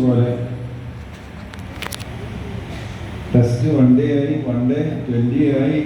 പോലെ test 1 day ആയി, 1 day 20 ആയി,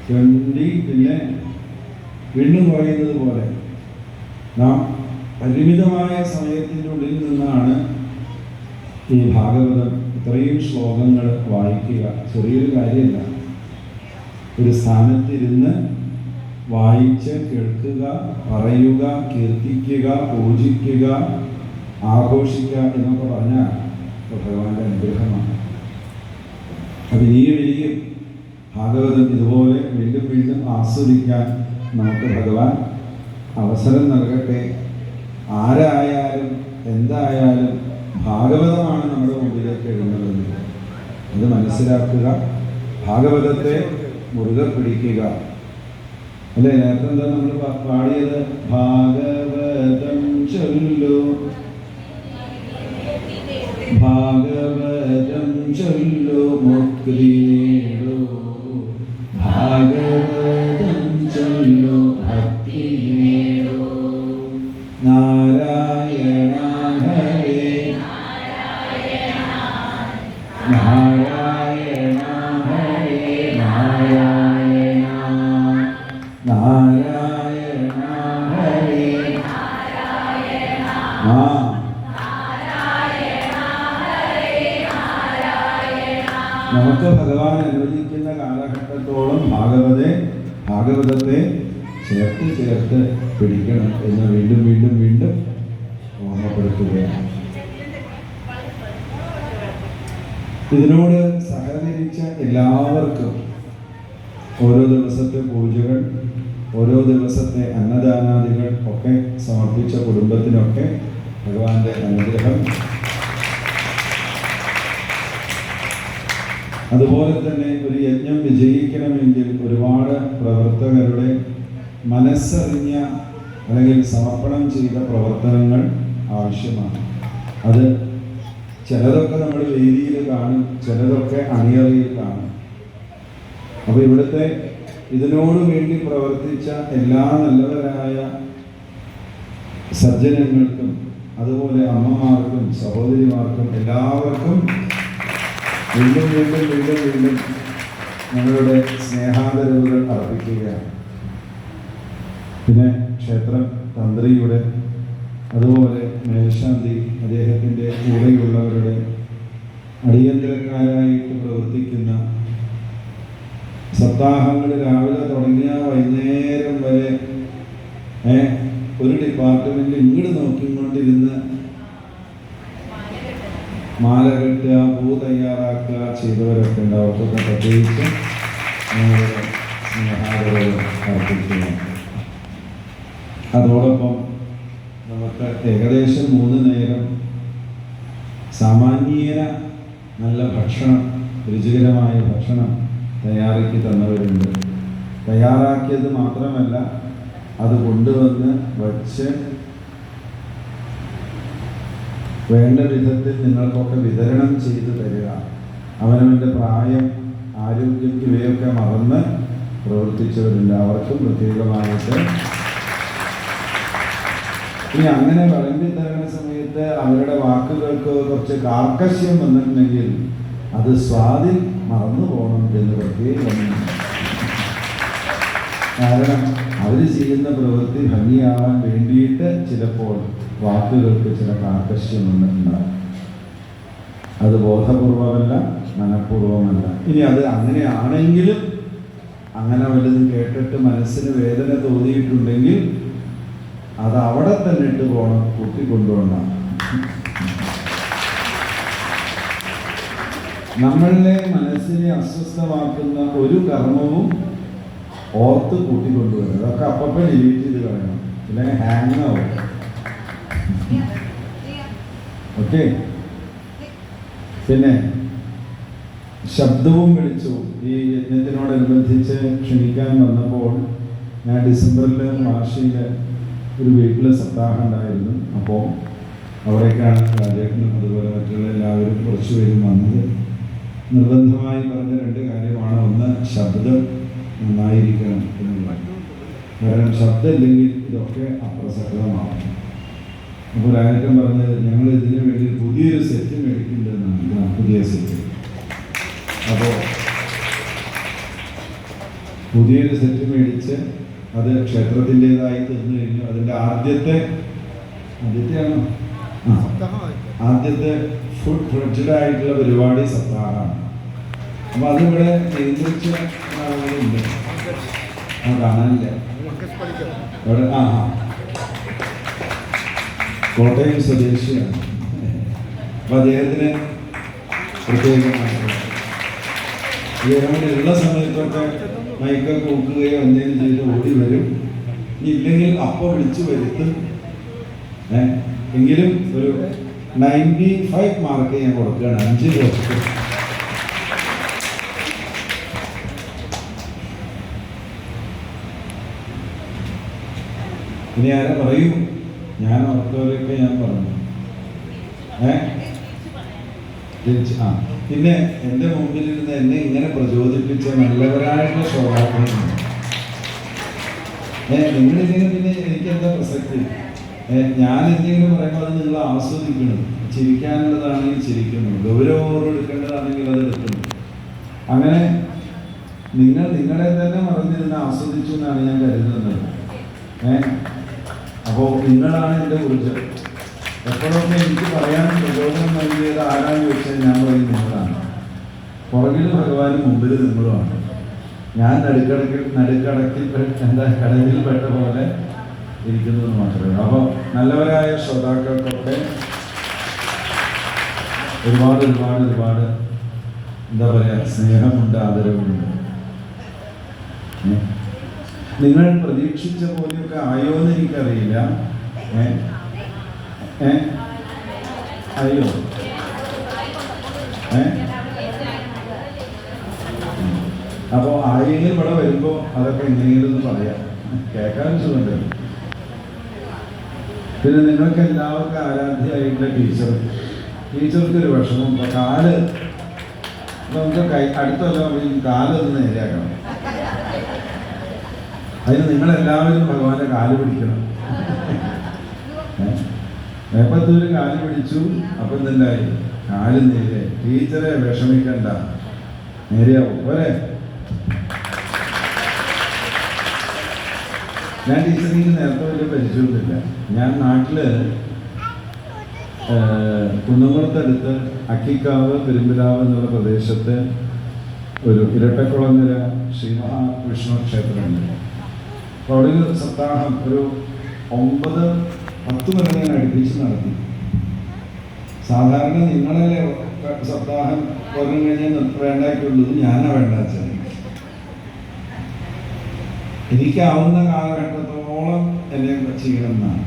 20 പിന്നെ വീണ്ടും പറയുന്നത് പോലെ നാം പരിമിതമായ സമയത്തിൻ്റെ ഉള്ളിൽ നിന്നാണ് ഈ ഭാഗവതം ഇത്രയും ശ്ലോകങ്ങൾ വായിക്കുക. ചെറിയൊരു കാര്യമല്ല. ഒരു സ്ഥാനത്തിരുന്ന് വായിച്ച് കേൾക്കുക, പറയുക, കീർത്തിക്കുക, പൂജിക്കുക, ആഘോഷിക്കുക എന്നൊക്കെ പറഞ്ഞാൽ ഭഗവാന്റെ അനുഗ്രഹമാണ്. അപ്പം ഇനിയും ഭാഗവതം ഇതുപോലെ വീണ്ടും വീണ്ടും ആസ്വദിക്കാൻ നമുക്ക് ഭഗവാൻ അവസരം നൽകട്ടെ. ആരായാലും എന്തായാലും ഭാഗവതമാണ് നമ്മുടെ മുമ്പിലേക്ക് എഴുന്നള്ളുന്നത്. ഇത് മനസ്സിലാക്കുക, ഭാഗവതത്തെ മുറുകെ പിടിക്കുക. അല്ലേ, നേരത്തെ എന്താ നമ്മൾ പാടിയത്? ഭാഗവതം ചൊല്ലു, ഭാഗവതം ചൊല്ലു മുക്തി നേടൂ, ഭാഗവതം ചൊല്ലു ഭക്തി നേടൂ. നാരായണ ഹരേ നാരായണ ഹരേ നാരായണ നാരായണ ഹരേ നമുക്ക് ഭഗവാൻ അനുവദിക്കുന്ന കാലഘട്ടത്തോളം ഭാഗവതത്തെ ചേർത്ത് പിടിക്കണം എന്ന് വീണ്ടും വീണ്ടും വീണ്ടും ഓർമ്മപ്പെടുത്തുകയാണ്. ഇതിനോട് സഹകരിച്ച എല്ലാവർക്കും ഓരോ ദിവസത്തെ പൂജകൾ, ഓരോ ദിവസത്തെ അന്നദാനാദികൾ ഒക്കെ സമർപ്പിച്ച കുടുംബത്തിനൊക്കെ ഭഗവാന്റെ അനുഗ്രഹം. അതുപോലെ തന്നെ ഒരു യജ്ഞം വിജയിക്കണമെങ്കിൽ ഒരുപാട് പ്രവർത്തകരുടെ മനസ്സറിഞ്ഞ അല്ലെങ്കിൽ സമർപ്പണം ചെയ്ത പ്രവർത്തനങ്ങൾ ആവശ്യമാണ്. അത് ചിലതൊക്കെ നമ്മൾ വേദിയിൽ കാണും, ചിലതൊക്കെ അണിയറയിൽ കാണും. അപ്പോൾ ഇവിടുത്തെ ഇതിനോട് വേണ്ടി പ്രവർത്തിച്ച എല്ലാ നല്ലവരായ സജ്ജനങ്ങൾക്കും അതുപോലെ അമ്മമാർക്കും സഹോദരിമാർക്കും എല്ലാവർക്കും വീണ്ടും വീണ്ടും വീണ്ടും വീണ്ടും ഞങ്ങളുടെ സ്നേഹാദരവുകൾ അർപ്പിക്കുകയാണ്. പിന്നെ ക്ഷേത്രം തന്ത്രിയുടെ അതുപോലെ മേൽശാന്തി അദ്ദേഹത്തിൻ്റെ കൂടെയുള്ളവരുടെ അടിയന്തരക്കാരായിട്ട് പ്രവർത്തിക്കുന്ന സപ്താഹങ്ങൾ രാവിലെ തുടങ്ങിയ വൈകുന്നേരം വരെ ഒരു ഡിപ്പാർട്ട്മെന്റ് ഇങ്ങോട്ട് നോക്കിക്കൊണ്ടിരുന്ന് മാല കെട്ടുക, പൂ തയ്യാറാക്കുക ചെയ്തവരൊക്കെ ഉണ്ട്. അവർക്കൊക്കെ പ്രത്യേകിച്ച് സ്നേഹാദരവ് അർപ്പിക്കുന്നു. അതോടൊപ്പം നമുക്ക് ഏകദേശം 3 നേരം സാമാന്യേന നല്ല ഭക്ഷണം, രുചികരമായ ഭക്ഷണം തയ്യാറാക്കി തന്നവരുണ്ട്. തയ്യാറാക്കിയത് മാത്രമല്ല, അത് കൊണ്ടുവന്ന് വച്ച് വേണ്ട വിധത്തിൽ നിങ്ങൾക്കൊക്കെ വിതരണം ചെയ്തു തരിക. അവനവൻ്റെ പ്രായം, ആരോഗ്യം ഇവയൊക്കെ മറന്ന് പ്രവർത്തിച്ചവരുണ്ട്. അവർക്കും പ്രത്യേകമായിട്ട് ഇനി അങ്ങനെ വിളമ്പി തരുന്ന സമയത്ത് അവരുടെ വാക്കുകൾക്ക് കുറച്ച് കാർക്കശ്യം വന്നിട്ടുണ്ടെങ്കിൽ അത് സ്വാദിൽ മറന്നു പോകണം എന്ന് പ്രത്യേകം. കാരണം അവർ ചെയ്യുന്ന പ്രവൃത്തി ഭംഗിയാവാൻ വേണ്ടിയിട്ട് ചിലപ്പോൾ വാക്കുകൾക്ക് ചില കാർക്കശ്യം വന്നിട്ടുണ്ടാകും. അത് ബോധപൂർവമല്ല, മനഃപൂർവമല്ല. ഇനി അത് അങ്ങനെയാണെങ്കിലും അങ്ങനെ വല്ലതും കേട്ടിട്ട് മനസ്സിന് വേദന തോന്നിയിട്ടുണ്ടെങ്കിൽ അത് അവിടെ തന്നെ ഇട്ട് പോകണം, കൂട്ടിക്കൊണ്ടുപോകണം. നമ്മളുടെ മനസ്സിനെ അസ്വസ്ഥമാക്കുന്ന ഒരു കർമ്മവും ഓർത്ത് കൂട്ടിക്കൊണ്ടുവരും. അതൊക്കെ അപ്പം ഡിലീറ്റ് ചെയ്ത് കളയണം, ഇല്ലെങ്കിൽ ഹാങ് ആവും. ഓക്കെ. പിന്നെ ശബ്ദവും വെളിച്ചവും ഈ യജ്ഞത്തിനോടനുബന്ധിച്ച് ക്ഷണിക്കാൻ വന്നപ്പോൾ ഞാൻ ഡിസംബറിൽ മാർച്ചിൽ ഒരു വീട്ടിൽ സപ്താഹം ഉണ്ടായിരുന്നു. അപ്പോൾ അവിടേക്കാണ് രാജേട്ടനും അതുപോലെ മറ്റുള്ള എല്ലാവരും കുറച്ച് പേരും വന്നത്. നിർബന്ധമായി പറഞ്ഞ 2 കാര്യമാണ്. ഒന്ന്, ശബ്ദം നന്നായിരിക്കണം എന്നുള്ളത്. കാരണം ശബ്ദം ഇല്ലെങ്കിൽ ഇതൊക്കെ അപ്രസക്തമാവും. അപ്പോൾ രാജൻ പറഞ്ഞത് ഞങ്ങൾ ഇതിനു വേണ്ടി പുതിയൊരു സെറ്റ് മേടിക്കുന്നുണ്ടെന്നാണ്. പുതിയ സെറ്റ്. അപ്പോൾ പുതിയൊരു സെറ്റ് മേടിച്ച് അത് ക്ഷേത്രത്തിൻ്റെതായി തീർന്നു കഴിഞ്ഞു. അതിൻ്റെ ആദ്യത്തെ ഫുഡ് ഫ്ലഡ്ജഡ് ആയിട്ടുള്ള പരിപാടി സപ്താഹമാണ്. അപ്പോൾ അതിവിടെ നിയന്ത്രിച്ച ആളുകളുണ്ട്. കാണാനില്ല അവിടെ. കോട്ടയം സ്വദേശിയാണ്. അപ്പം അദ്ദേഹത്തിന് പ്രത്യേകമായിട്ട് ഉള്ള സമയത്തൊക്കെ മൈക്കൊക്കെ നോക്കുകയോ എന്തെങ്കിലും ചെയ്ത് ഓടി വരും. ഇല്ലെങ്കിൽ അപ്പം വിളിച്ചു വരുത്തും. എങ്കിലും ഒരു 95 മാർക്ക് ഞാൻ കൊടുക്കുകയാണ്. 5 ദിവസത്തിൽ. ഇനി ആരെ പറയൂ? ഞാൻ ഓർത്തവരൊക്കെ ഞാൻ പറഞ്ഞു. പിന്നെ എൻ്റെ മുമ്പിൽ ഇരുന്ന് എന്നെ ഇങ്ങനെ പ്രചോദിപ്പിച്ച നല്ലവരായിട്ടുള്ള ശ്രോതാക്കളുണ്ട്. നിങ്ങളിങ്ങനെ പിന്നെ എനിക്കെന്താ പ്രസക്തി? ഞാൻ എന്തെങ്കിലും പറയുമ്പോൾ അത് നിങ്ങൾ ആസ്വദിക്കണം. ചിരിക്കാനുള്ളതാണെങ്കിൽ ചിരിക്കുന്നു, ഗൗരവം എടുക്കേണ്ടതാണെങ്കിൽ അത് എടുക്കുന്നു. അങ്ങനെ നിങ്ങൾ നിങ്ങളെ തന്നെ മറന്നിരുന്ന് ആസ്വദിച്ചു എന്നാണ് ഞാൻ കരുതുന്നത്. അപ്പോൾ നിങ്ങളാണ് എൻ്റെ ഊർജ്ജം. എപ്പോഴൊക്കെ എനിക്ക് പറയാൻ പ്രചോദനം നൽകിയത് ആരാന്ന് ചോദിച്ചാൽ ഞാൻ പറയും നിങ്ങളാണ്. പുറകിൽ ഭഗവാനും മുമ്പിൽ നിങ്ങളുമാണ്. ഞാൻ നടുക്കടക്കിൽ കടലിൽ പെട്ട പോലെ ഇരിക്കുന്നത് മാത്രമേ. അപ്പോൾ നല്ലവരായ ശ്രോതാക്കൾക്കൊക്കെ ഒരുപാട് എന്താ പറയുക, സ്നേഹമുണ്ട്, ആദരവുമുണ്ട്. നിങ്ങൾ പ്രതീക്ഷിച്ച പോലെയൊക്കെ ആയോ എന്ന് എനിക്കറിയില്ല. അയ്യോ അപ്പോൾ ആയെങ്കിലും ഇവിടെ വരുമ്പോൾ അതൊക്കെ എങ്ങനെയെങ്കിലും ഒന്ന് പറയാം, കേൾക്കാൻ സുഖമുണ്ട്. പിന്നെ നിങ്ങൾക്ക് എല്ലാവർക്കും ആരാധ്യമായിട്ടുള്ള ടീച്ചർക്ക് ഒരു വിഷമം. ഇപ്പം കാല് നമുക്ക് അടുത്തല്ലോ കാലൊന്ന് നേരെയാക്കണം. അതിന് നിങ്ങളെല്ലാവരും ഭഗവാന്റെ കാല് പിടിക്കണം. എപ്പത്തൊരു കാല് പിടിച്ചു. അപ്പം എന്തായി? കാല് നേരെ. ടീച്ചറെ വിഷമിക്കണ്ട, നേരെയാവും പോരെ. ഞാൻ ടീച്ചറിന് നേരത്തെ വലിയ പരിചയമൊന്നുമില്ല. ഞാൻ നാട്ടില് കുന്നംകുളത്തടുത്ത് അക്കിക്കാവ് പെരുമ്പിലാവ് എന്നുള്ള പ്രദേശത്ത് ഒരു ഇരട്ടക്കുളങ്ങര ശ്രീമഹാവിഷ്ണു ക്ഷേത്രമുണ്ട്. അപ്പോൾ അവിടെ ഒരു സപ്താഹം ഒരു 9-10 വരെ ഞാൻ അടുപ്പിച്ച് നടത്തി. സാധാരണ നിങ്ങളെ സപ്താഹം പറഞ്ഞു കഴിഞ്ഞാൽ വേണ്ടാക്കുള്ളത് ഞാനാ വേണ്ടാച്ചത്. എനിക്കാവുന്ന കാലഘട്ടത്തോളം എന്നെ ചെയ്യണം എന്നാണ്.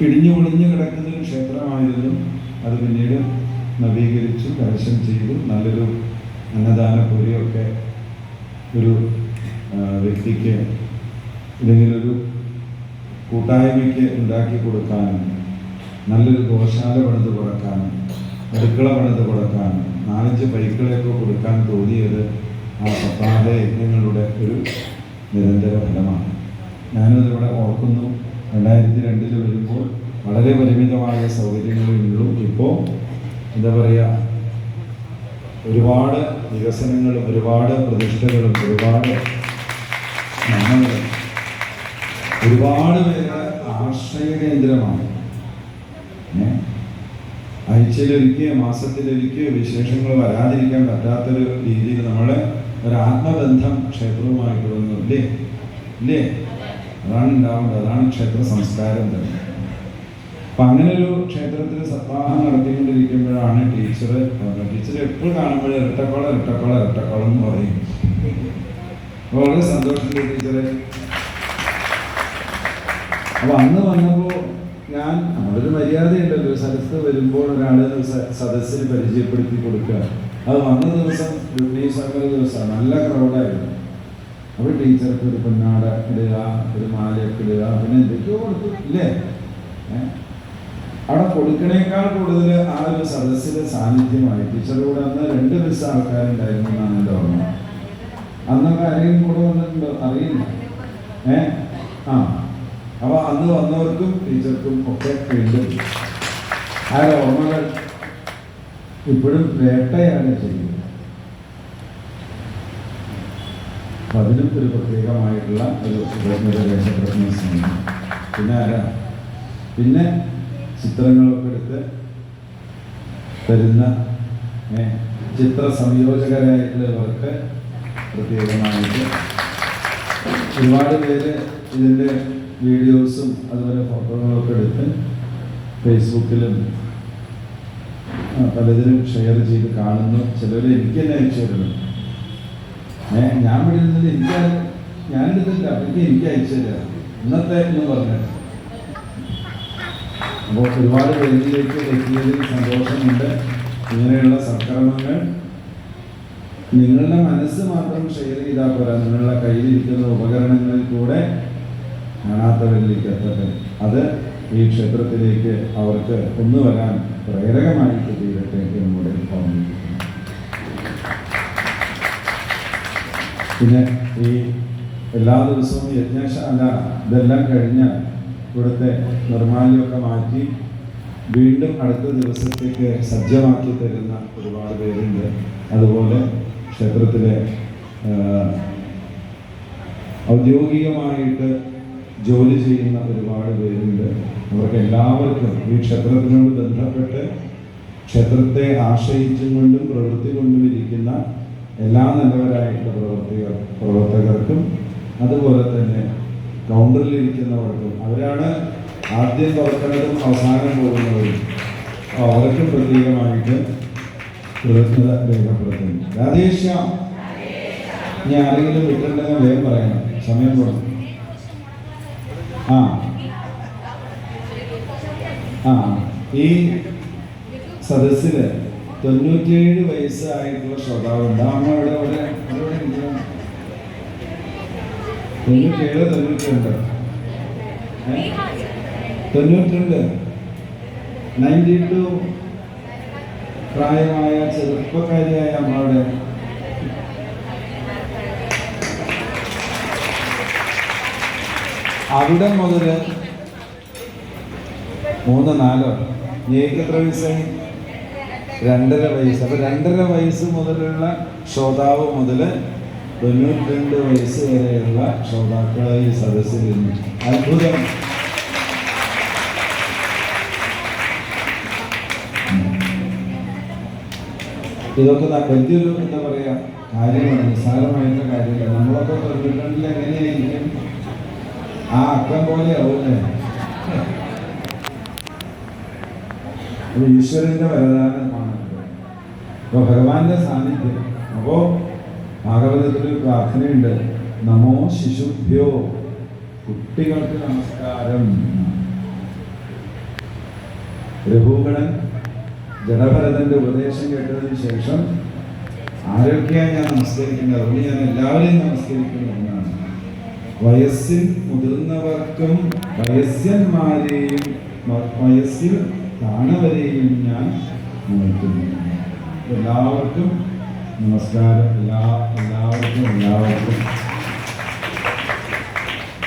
ഇടിഞ്ഞു പൊളിഞ്ഞു കിടക്കുന്നൊരു ക്ഷേത്രമായിരുന്നു. അത് പിന്നീട് നവീകരിച്ചു, കലശം ചെയ്തു. നല്ലൊരു അന്നദാനപുരിയൊക്കെ ഒരു വ്യക്തിക്ക് അല്ലെങ്കിൽ ഒരു കൂട്ടായ്മയ്ക്ക് ഉണ്ടാക്കി കൊടുക്കാനും, നല്ലൊരു ഗോശാല പണിത് കൊടുക്കാനും, അടുക്കള പണിത് കൊടുക്കാനും, 4-5 ബൈക്കുകളൊക്കെ കൊടുക്കാൻ തോന്നിയത് ആ സപ്താഹ യജ്ഞങ്ങളുടെ ഒരു നിരന്തര ഫലമാണ്. ഞാനതിവിടെ ഓർക്കുന്നു. 2002 വരുമ്പോൾ വളരെ പരിമിതമായ സൗകര്യങ്ങളുള്ളൂ. ഇപ്പോൾ എന്താ പറയുക, ഒരുപാട് വികസനങ്ങളും ഒരുപാട് പ്രതിഷ്ഠകളും ഒരുപാട് ഒരുപാട് പേരുടെ ആശ്രയ കേന്ദ്രമാണ്. ആഴ്ചയിലൊരിക്കൽ മാസത്തിലൊരിക്കൽ വിശേഷങ്ങൾ വരാതിരിക്കാൻ പറ്റാത്തൊരു രീതിയിൽ നമ്മളെ ഒരു ആത്മബന്ധം ക്ഷേത്രവുമായിട്ട് വന്നു. ഇല്ലേ? അതാണ് ഉണ്ടാവേണ്ടത്. അതാണ് ക്ഷേത്ര സംസ്കാരം തന്നെ. അപ്പം അങ്ങനെ ഒരു ക്ഷേത്രത്തിൽ സപ്താഹം നടത്തിക്കൊണ്ടിരിക്കുമ്പോഴാണ് ടീച്ചർ എപ്പോഴും കാണുമ്പോൾ ഇരട്ടക്കുളം എന്ന് പറയും. വളരെ സന്തോഷമുണ്ട് ടീച്ചറെ. അപ്പോൾ അന്ന് വന്നപ്പോൾ ഞാൻ നമ്മളൊരു മര്യാദയുണ്ടല്ലോ, ഒരു സ്ഥലത്ത് വരുമ്പോൾ ഒരാളെ സദസ്സിന് പരിചയപ്പെടുത്തി കൊടുക്കുക. അത് വന്ന ദിവസം ഡിസംബർ ദിവസമാണ്, നല്ല ക്രൗഡായിരുന്നു. അപ്പോൾ ടീച്ചർക്ക് ഒരു പൊന്നാട ഇടുക, ഒരു മാലയൊക്കെ ഇടുക, പിന്നെ എന്തൊക്കെയോ കൊടുത്തു ഇല്ലേ. അവിടെ കൊടുക്കണേക്കാൾ കൂടുതൽ ആ ഒരു സദസ്സിലെ സാന്നിധ്യമായി. ടീച്ചറുടെ കൂടെ അന്ന് 2 ബസ് ആൾക്കാരുണ്ടായിരുന്നു എന്നാണ് എൻ്റെ ഓർമ്മ. അന്നൊക്കെ ആരെങ്കിലും കൂടെ വന്നിട്ടുണ്ടോ അറിയില്ല. അപ്പോൾ അന്ന് വന്നവർക്കും ടീച്ചർക്കും ഒക്കെ വീണ്ടും ആ ഓർമ്മകൾ ഇപ്പോഴും വേട്ടയാണ് ചെയ്യുന്നത്. അപ്പം അതിനും ഒരു പ്രത്യേകമായിട്ടുള്ള ഒരു രേഖപ്പെടുത്തുന്ന. പിന്നെ ആരാ, പിന്നെ ചിത്രങ്ങളൊക്കെ എടുത്ത് തരുന്ന ചിത്ര സംയോജകരായിട്ടുള്ളവർക്ക് പ്രത്യേകമായിട്ട് ഒരുപാട് പേര് ഇതിൻ്റെ വീഡിയോസും അതുപോലെ ഫോട്ടോകളൊക്കെ എടുത്ത് ഫേസ്ബുക്കിലും പലതിലും ഷെയർ ചെയ്ത് കാണുന്നു. ചിലർ എനിക്ക് തന്നെ അയച്ചു തരുന്നു. ഞാൻ വിടുന്നത് ഞാനെടുത്തില്ല, എനിക്ക് അയച്ചു തരാം ഇന്നത്തെ എന്ന് പറഞ്ഞിട്ട്. അപ്പോൾ ഒരുപാട് പേരിലേക്ക് എത്തിയതിൽ സന്തോഷമുണ്ട്. ഇങ്ങനെയുള്ള സൽക്കർമ്മങ്ങൾ നിങ്ങളുടെ മനസ്സ് മാത്രം ഷെയർ ചെയ്താൽ പോരാ, നിങ്ങളുടെ കയ്യിലിരിക്കുന്ന ഉപകരണങ്ങളിൽ കൂടെ കാണാത്തവരിലേക്ക് എത്തട്ടെ. അത് ഈ ക്ഷേത്രത്തിലേക്ക് അവർക്ക് കൊണ്ടുവരാൻ പ്രേരകമായിട്ട് തീരട്ടെ എന്നോട് ഓർമ്മിപ്പിക്കുന്നു. പിന്നെ ഈ എല്ലാ ദിവസവും യജ്ഞശാല ഇതെല്ലാം കഴിഞ്ഞാൽ ഇവിടുത്തെ നിർമ്മാല്യമൊക്കെ മാറ്റി വീണ്ടും അടുത്ത ദിവസത്തേക്ക് സജ്ജമാക്കി തരുന്ന ഒരുപാട് പേരുണ്ട്. അതുപോലെ ക്ഷേത്രത്തിലെ ഔദ്യോഗികമായിട്ട് ജോലി ചെയ്യുന്ന ഒരുപാട് പേരുണ്ട്. അവർക്ക് എല്ലാവർക്കും ഈ ക്ഷേത്രത്തിനോട് ബന്ധപ്പെട്ട് ക്ഷേത്രത്തെ ആശ്രയിച്ചും കൊണ്ടും പ്രവൃത്തി കൊണ്ടും ഇരിക്കുന്ന എല്ലാ നല്ലവരായിട്ടുള്ള പ്രവർത്തകർക്കും അതുപോലെ തന്നെ കൗണ്ടറിലിരിക്കുന്നവർക്കും, അവരാണ് ആദ്യം തുറക്കുന്നതും അവസാനം പോകുന്നവരും, അവർക്കും പ്രത്യേകമായിട്ട് കൃതജ്ഞത രേഖപ്പെടുത്തുന്നു. രാധേശ്യാം. ഇനി ആരെങ്കിലും വിട്ടിട്ടുണ്ടെങ്കിൽ വേഗം പറയണം, സമയം കൊടുക്കും. ഈ സദസ്സില് 97 വയസ്സായിട്ടുള്ള ശ്രോതാവുണ്ട്. അമ്മ ഇവിടെ 97, 92 92 പ്രായമായ ചെറുപ്പക്കാരിയായ അമ്മയുടെ അവിടെ മുതൽ 3, 4 എനിക്ക് എത്ര വയസ്സായി? 2.5 വയസ്സ്. അപ്പൊ 2.5 വയസ്സ് മുതലുള്ള ശ്രോതാവ് മുതൽ 92 വയസ്സ് വരെയുള്ള ശ്രോതാക്കളെ ഈ സദസ്സിലിരുന്നു. അത്ഭുതം. ഇതൊക്കെ വലിയൊരു എന്താ പറയാ കാര്യമാണ്, നിസ്സാരമായിട്ടുള്ള കാര്യമില്ല. നമ്മളൊക്കെ 92 എങ്ങനെയായിരിക്കും? ആ അക്കം പോലെ ആവൂല്ലേ? അത് ഈശ്വരന്റെ വരദാനമാണ്. അപ്പൊ ഭഗവാന്റെ സാന്നിധ്യം. അപ്പോ ഭാഗവതത്തിൽ പ്രാർത്ഥനയുണ്ട്, നമോ ശിശുഭ്യോ, കുട്ടികൾക്ക് നമസ്കാരം. രഘുഗണൻ ജഡഭരതന്റെ ഉപദേശം കേട്ടതിന് ശേഷം ആരൊക്കെയാണ് ഞാൻ നമസ്കരിക്കുന്നത്? അതുകൊണ്ട് ഞാൻ എല്ലാവരെയും നമസ്കരിക്കുന്നു എന്നാണ്. വയസ്സിൽ മുതിർന്നവർക്കും വയസ്യന്മാരെയും വയസ്സിൽ താണവരെയും ഞാൻ നോക്കുന്നു. എല്ലാവർക്കും നമസ്കാരം. എല്ലാവർക്കും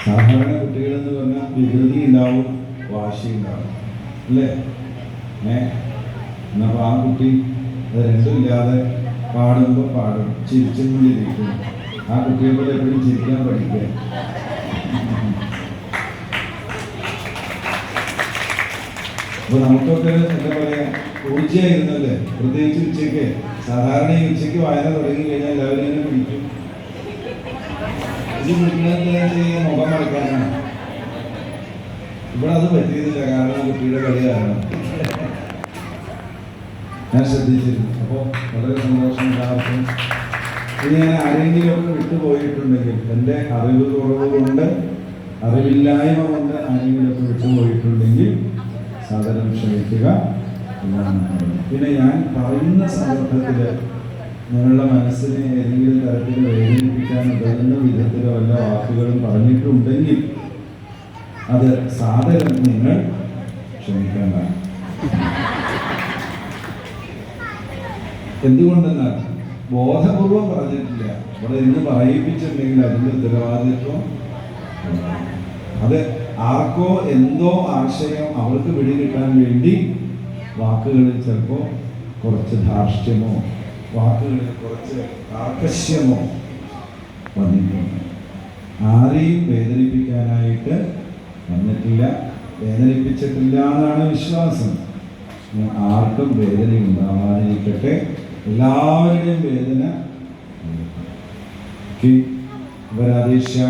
സാധാരണ കുട്ടികളെന്ന് പറഞ്ഞാൽ വികൃതി ഉണ്ടാവും, വാശി ഉണ്ടാവും അല്ലേ? എന്നപ്പോൾ ആ കുട്ടി അത് രണ്ടുമില്ലാതെ പാടുമ്പോൾ പാടും, ചിരിച്ചും കൊണ്ടിരിക്കും. ആ കുട്ടിയെ പോലെ എപ്പോഴും ചിരിക്കാൻ പഠിക്കുക. അപ്പൊ നമുക്കൊക്കെ എന്താ പറയാ, ഊർജയായിരുന്നല്ലേ? പ്രത്യേകിച്ച് ഉച്ചയ്ക്ക്. സാധാരണ ഈ ഉച്ചയ്ക്ക് വായന തുടങ്ങി കഴിഞ്ഞാൽ എല്ലാവരും ഇങ്ങനെ പിടിക്കും. ഇത് പിടിക്കുന്നത് മുഖം മടക്കാനാണ്. ഇവിടെ അത് പറ്റിയതില്ല, കാരണം കുട്ടിയുടെ കളിയാണ്. ഞാൻ ശ്രദ്ധിച്ചിരുന്നു. അപ്പോൾ വളരെ സന്തോഷം എല്ലാവർക്കും. ഇനി ഞാൻ ആരെങ്കിലുമൊക്കെ വിട്ടുപോയിട്ടുണ്ടെങ്കിൽ, എൻ്റെ അറിവ് കുറവ് കൊണ്ട്, അറിവില്ലായ്മ കൊണ്ട് ആരെങ്കിലുമൊക്കെ വിട്ടുപോയിട്ടുണ്ടെങ്കിൽ സാധാരണ ക്ഷമിക്കുക എന്നാണ്. പിന്നെ ഞാൻ പറയുന്ന സന്ദർഭത്തിൽ നിങ്ങളുടെ മനസ്സിനെ ഏതെങ്കിലും തരത്തിൽ വേദനിപ്പിക്കാൻ ഉതകുന്ന വിധത്തിലോ വല്ല വാക്കുകളും പറഞ്ഞിട്ടുണ്ടെങ്കിൽ അത് സാധനം നിങ്ങൾ ക്ഷമിക്കേണ്ടതാണ്. എന്തുകൊണ്ടെന്നാൽ ബോധപൂർവം പറഞ്ഞിട്ടില്ല. ഇവിടെ ഇന്ന് പറയിപ്പിച്ചിട്ടുണ്ടെങ്കിൽ അതിൻ്റെ ഉത്തരവാദിത്വം അത് ആർക്കോ എന്തോ ആശയം അവർക്ക് പിടികിട്ടാൻ വേണ്ടി വാക്കുകളിൽ ചിലപ്പോൾ കുറച്ച് ധാർഷ്ട്യമോ വാക്കുകളിൽ കുറച്ച് കാർക്കശ്യമോ വന്നിട്ടുണ്ട്. ആരെയും വേദനിപ്പിക്കാനായിട്ട് വന്നിട്ടില്ല, വേദനിപ്പിച്ചിട്ടില്ല എന്നാണ് വിശ്വാസം. ആർക്കും വേദന ഉണ്ടാവാതിരിക്കട്ടെ, എല്ലാവരുടെയും വേദന ഉപരാധേശ്യ